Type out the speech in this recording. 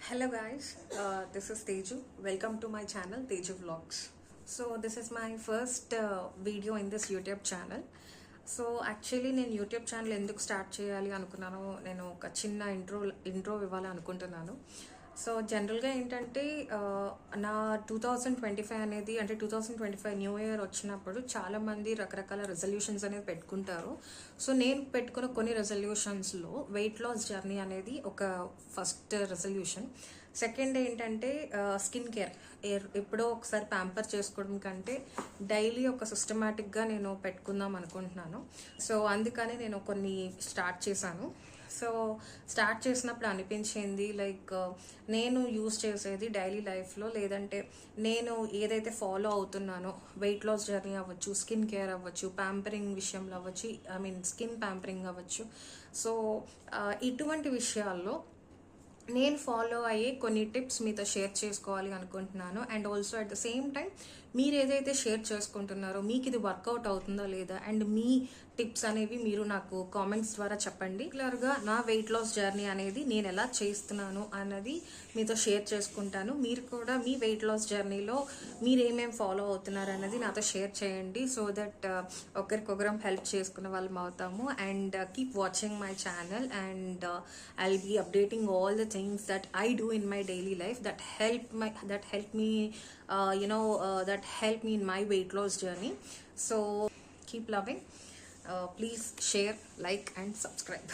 Hello guys, this is Teju. Welcome to my channel Teju Vlogs. So this is my first video in this YouTube channel. So actually నేను YouTube channel ఎందుకు start చేయాలి అనుకున్నాను, నేను ఒక చిన్న intro ఇవ్వాలి అనుకుంటున్నాను. సో జనరల్గా ఏంటంటే నా 2025 అనేది అంటే 2025 న్యూ ఇయర్ వచ్చినప్పుడు చాలామంది రకరకాల రెజల్యూషన్స్ అనేది పెట్టుకుంటారు. సో నేను పెట్టుకున్న కొన్ని రెజల్యూషన్స్లో వెయిట్ లాస్ జర్నీ అనేది ఒక ఫస్ట్ రెజల్యూషన్. సెకండ్ ఏంటంటే స్కిన్ కేర్, ఎప్పుడో ఒకసారి ప్యాంపర్ చేసుకోవడం కంటే డైలీ ఒక సిస్టమేటిక్గా నేను పెట్టుకుందాం అనుకుంటున్నాను. సో అందుకని నేను కొన్ని స్టార్ట్ చేశాను. సో స్టార్ట్ చేసినప్పుడు అనిపించింది లైక్ నేను యూజ్ చేసేది డైలీ లైఫ్లో, లేదంటే నేను ఏదైతే ఫాలో అవుతున్నానో వెయిట్ లాస్ జర్నీ అవ్వచ్చు, స్కిన్ కేర్ అవ్వచ్చు, ప్యాంపరింగ్ విషయంలో అవ్వచ్చు, స్కిన్ ప్యాంపరింగ్ అవ్వచ్చు. సో ఇటువంటి విషయాల్లో నేను ఫాలో అయ్యే కొన్ని టిప్స్ మీతో షేర్ చేసుకోవాలి అనుకుంటున్నాను. And also at the same time మీరు ఏదైతే షేర్ చేసుకుంటున్నారో మీకు ఇది వర్కౌట్ అవుతుందా లేదా, అండ్ మీ టిప్స్ అనేవి మీరు నాకు కామెంట్స్ ద్వారా చెప్పండి. రెగ్యులర్గా నా వెయిట్ లాస్ జర్నీ అనేది నేను ఎలా చేస్తున్నాను అన్నది మీతో షేర్ చేసుకుంటాను. మీరు కూడా మీ వెయిట్ లాస్ జర్నీలో మీరు ఏమేమి ఫాలో అవుతున్నారు అన్నది నాతో షేర్ చేయండి, సో దట్ ఒకరికొకరం హెల్ప్ చేసుకునే వాళ్ళం అవుతాము. And keep watching my channel and I will be updating all the things that I do in my daily life that help me that help me in my weight loss journey. So keep loving, please share, like and subscribe.